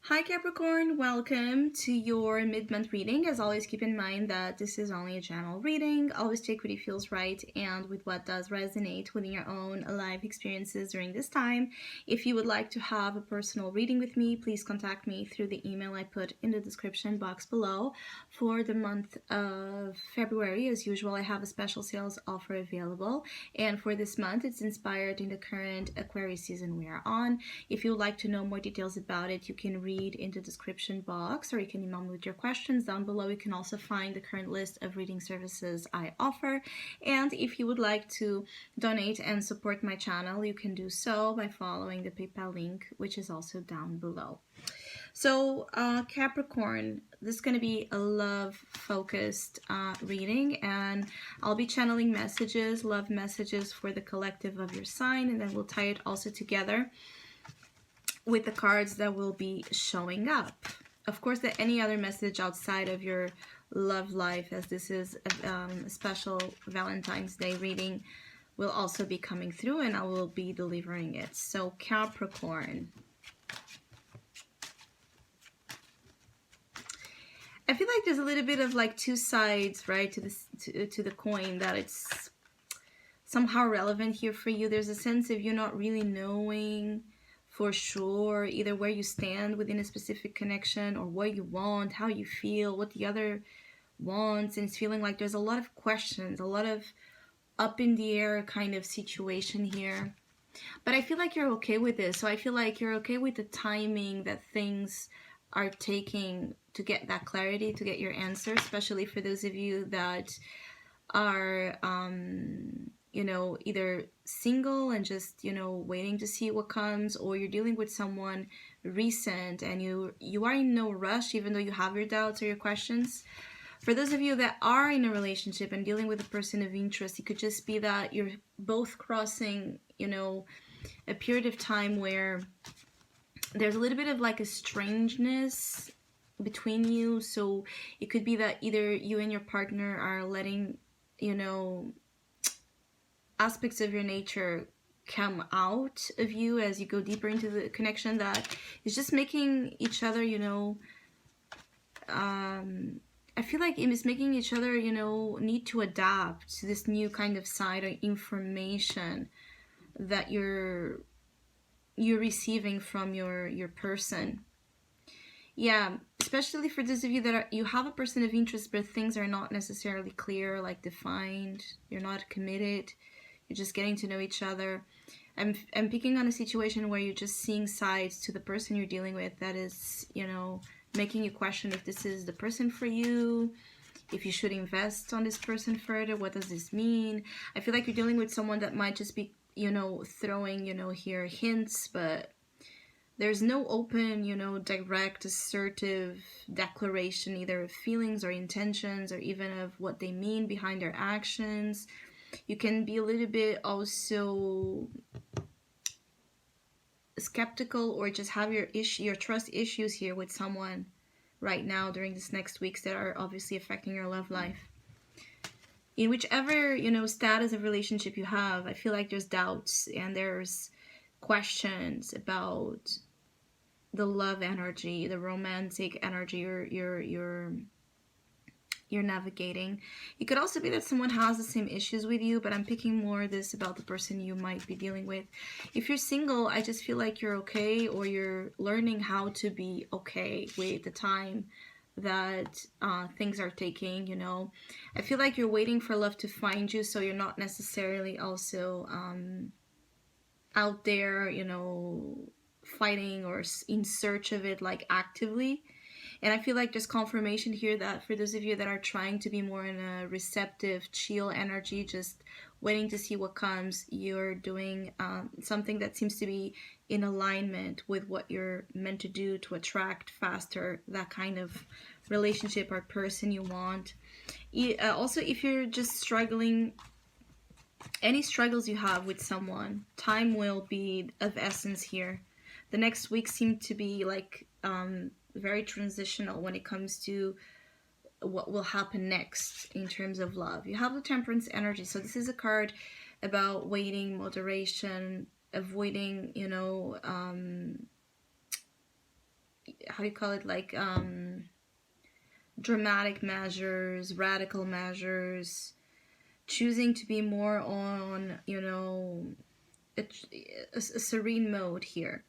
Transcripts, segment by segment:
Hi Capricorn, welcome to your mid-month reading. As always, keep in mind that this is only a general reading. Always take what feels right and with what does resonate within your own life experiences during this time. If you would like to have a personal reading with me, please contact me through the email I put in the description box below. For the month of February, as usual, I have a special sales offer available. And for this month, it's inspired in the current Aquarius season we are on. If you would like to know more details about it, you can read in the description box, or you can email me with your questions down below. You can also find the current list of reading services I offer. And if you would like to donate and support my channel, you can do so by following the PayPal link, which is also down below. So Capricorn, this is going to be a love-focused reading, and I'll be channeling messages, love messages for the collective of your sign, and then we'll tie it also together with the cards that will be showing up. Of course, that any other message outside of your love life, as this is a special Valentine's Day reading, will also be coming through, and I will be delivering it. So Capricorn, I feel like there's a little bit of like two sides, right, to this to the coin, that it's somehow relevant here for you. There's a sense of you not really knowing for sure either where you stand within a specific connection, or what you want, how you feel, what the other wants, and it's feeling like there's a lot of questions, a lot of up in the air kind of situation here. But I feel like you're okay with this. So I feel like you're okay with the timing that things are taking to get that clarity, to get your answer, especially for those of you that are you know, either single and just, you know, waiting to see what comes, or you're dealing with someone recent and you are in no rush, even though you have your doubts or your questions. For those of you that are in a relationship and dealing with a person of interest, it could just be that you're both crossing, you know, a period of time where there's a little bit of like a strangeness between you. So it could be that either you and your partner are letting, you know, aspects of your nature come out of you as you go deeper into the connection, that is just making each other, you know, I feel like it is making each other, you know, need to adapt to this new kind of side or information that you're receiving from your person. Yeah, especially for those of you that you have a person of interest, but things are not necessarily clear, like defined. You're not committed. You're just getting to know each other. I'm picking on a situation where you're just seeing sides to the person you're dealing with that is, you know, making you question if this is the person for you, if you should invest on this person further. What does this mean? I feel like you're dealing with someone that might just be, you know, throwing, you know, here hints, but there's no open, you know, direct, assertive declaration, either of feelings or intentions, or even of what they mean behind their actions. You can be a little bit also skeptical, or just have your trust issues here with someone right now during this next weeks that are obviously affecting your love life. In whichever, you know, status of relationship you have, I feel like there's doubts and there's questions about the love energy, the romantic energy you're navigating. It could also be that someone has the same issues with you, but I'm picking more this about the person you might be dealing with. If you're single, I just feel like you're okay, or you're learning how to be okay with the time that things are taking, you know. I feel like you're waiting for love to find you, so you're not necessarily also out there, you know, fighting or in search of it, like actively. And I feel like there's confirmation here that for those of you that are trying to be more in a receptive, chill energy, just waiting to see what comes, you're doing something that seems to be in alignment with what you're meant to do to attract faster that kind of relationship or person you want. Also, if you're just struggling, any struggles you have with someone, time will be of essence here. The next week seem to be like very transitional when it comes to what will happen next in terms of love. You have the Temperance energy, so this is a card about waiting, moderation, avoiding, you know, how do you call it, like dramatic measures, radical measures, choosing to be more on, you know, a serene mode here.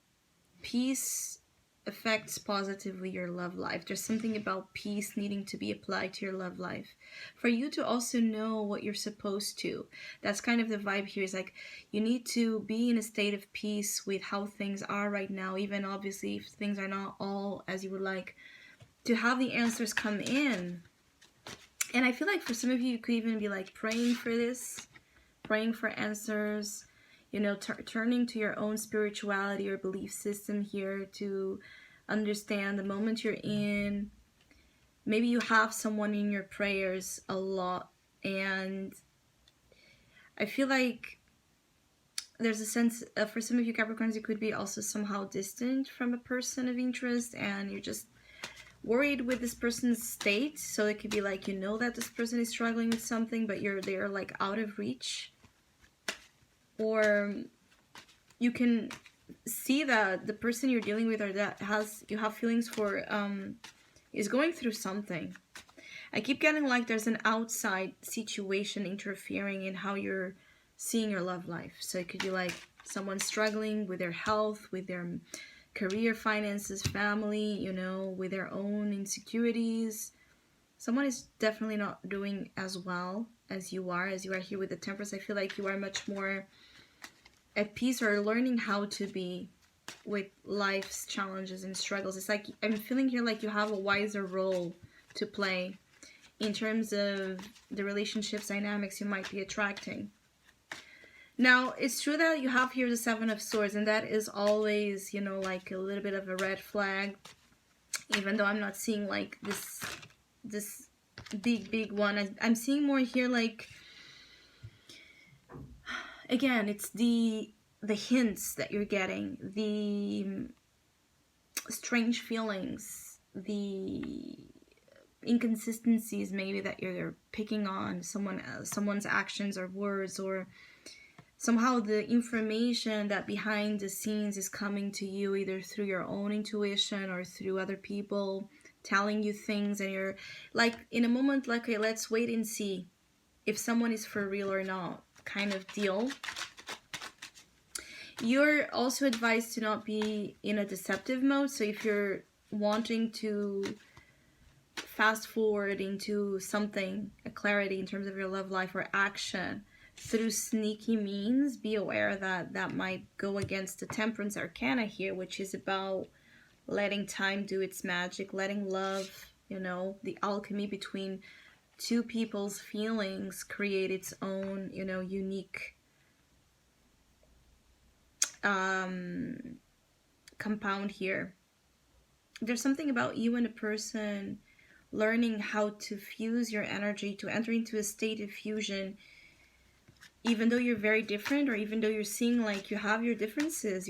Peace affects positively your love life. There's something about peace needing to be applied to your love life. For you to also know what you're supposed to. That's kind of the vibe here. Is like you need to be in a state of peace with how things are right now, even obviously if things are not all as you would like, to have the answers come in. And I feel like for some of you, you could even be like praying for this, praying for answers, you know, turning to your own spirituality or belief system here to understand the moment you're in. Maybe you have someone in your prayers a lot, and I feel like there's a sense, for some of you Capricorns, you could be also somehow distant from a person of interest, and you're just worried with this person's state. So it could be like, you know that this person is struggling with something, but they're like out of reach. Or you can see that the person you're dealing with, or that you have feelings for, is going through something. I keep getting like there's an outside situation interfering in how you're seeing your love life. So it could be like someone struggling with their health, with their career, finances, family, you know, with their own insecurities. Someone is definitely not doing as well as you are here with the Temperance. I feel like you are much more at peace, or learning how to be with life's challenges and struggles. It's like I'm feeling here like you have a wiser role to play in terms of the relationships dynamics you might be attracting. Now, it's true that you have here the Seven of Swords, and that is always, you know, like a little bit of a red flag, even though I'm not seeing like this big one. I'm seeing more here like, again, it's the hints that you're getting, the strange feelings, the inconsistencies maybe that you're picking on someone's actions or words, or somehow the information that behind the scenes is coming to you either through your own intuition or through other people telling you things, and you're like in a moment like, okay, let's wait and see if someone is for real or not kind of deal. You're also advised to not be in a deceptive mode. So if you're wanting to fast forward into something, a clarity in terms of your love life or action through sneaky means, be aware that that might go against the Temperance Arcana here, which is about letting time do its magic, letting love, you know, the alchemy between two people's feelings create its own, you know, unique compound here. There's something about you and a person learning how to fuse your energy, to enter into a state of fusion, even though you're very different, or even though you're seeing like you have your differences.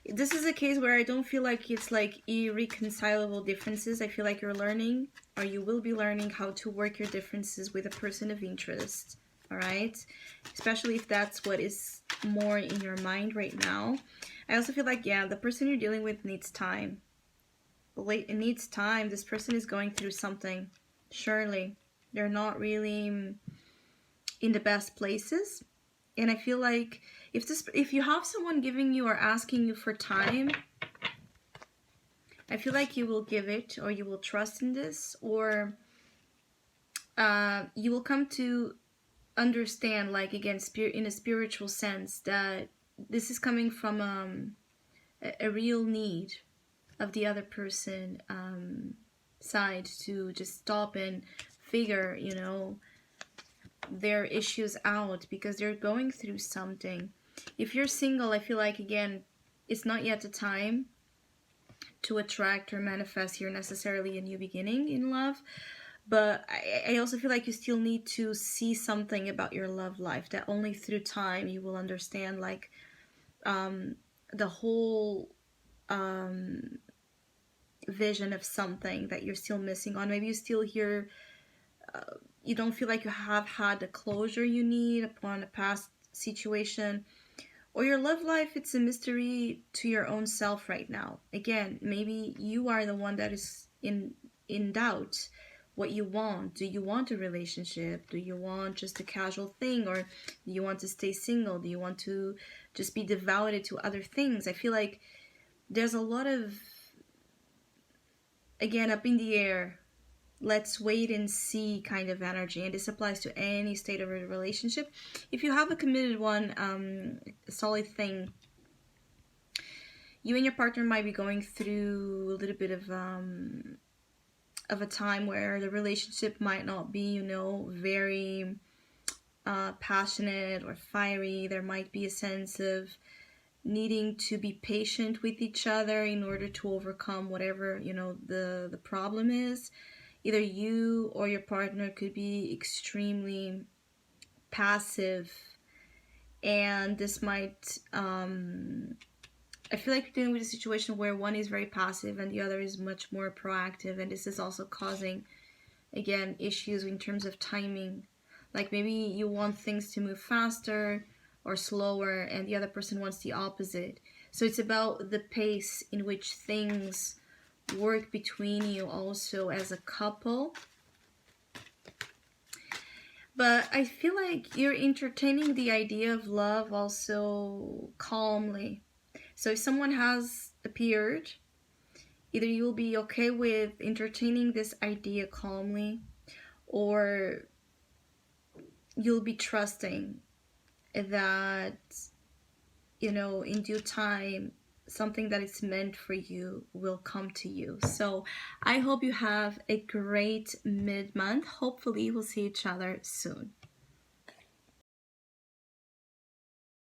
This is a case where I don't feel like it's like irreconcilable differences. I feel like you're learning, or you will be learning, how to work your differences with a person of interest. All right, especially if that's what is more in your mind right now. I also feel like, yeah, the person you're dealing with needs time. It needs time. This person is going through something. Surely they're not really in the best places, and I feel like if you have someone giving you or asking you for time, I feel like you will give it, or you will trust in this, or you will come to understand, like, again, in a spiritual sense, that this is coming from a real need of the other person side to just stop and figure, you know, their issues out, because they're going through something. If you're single, I feel like, again, it's not yet the time to attract or manifest here necessarily a new beginning in love. But I also feel like you still need to see something about your love life, that only through time you will understand, like, the whole vision of something that you're still missing on. Maybe you still hear, you don't feel like you have had the closure you need upon a past situation, Or your love life, it's a mystery to your own self right now. Again, maybe you are the one that is in doubt what you want. Do you want a relationship? Do you want just a casual thing? Or do you want to stay single? Do you want to just be devoted to other things? I feel like there's a lot of, again, up in the air, let's wait and see kind of energy. And this applies to any state of a relationship. If you have a committed one, a solid thing, you and your partner might be going through a little bit of a time where the relationship might not be, you know, very passionate or fiery. There might be a sense of needing to be patient with each other in order to overcome whatever, you know, the problem is. Either you or your partner could be extremely passive, and this might, I feel like you're dealing with a situation where one is very passive and the other is much more proactive, and this is also causing, again, issues in terms of timing. Like maybe you want things to move faster or slower, and the other person wants the opposite. So it's about the pace in which things work between you also as a couple. But I feel like you're entertaining the idea of love also calmly. So if someone has appeared, either you'll be okay with entertaining this idea calmly, or you'll be trusting that, you know, in due time, something that is meant for you will come to you. So I hope you have a great mid-month. Hopefully we'll see each other soon.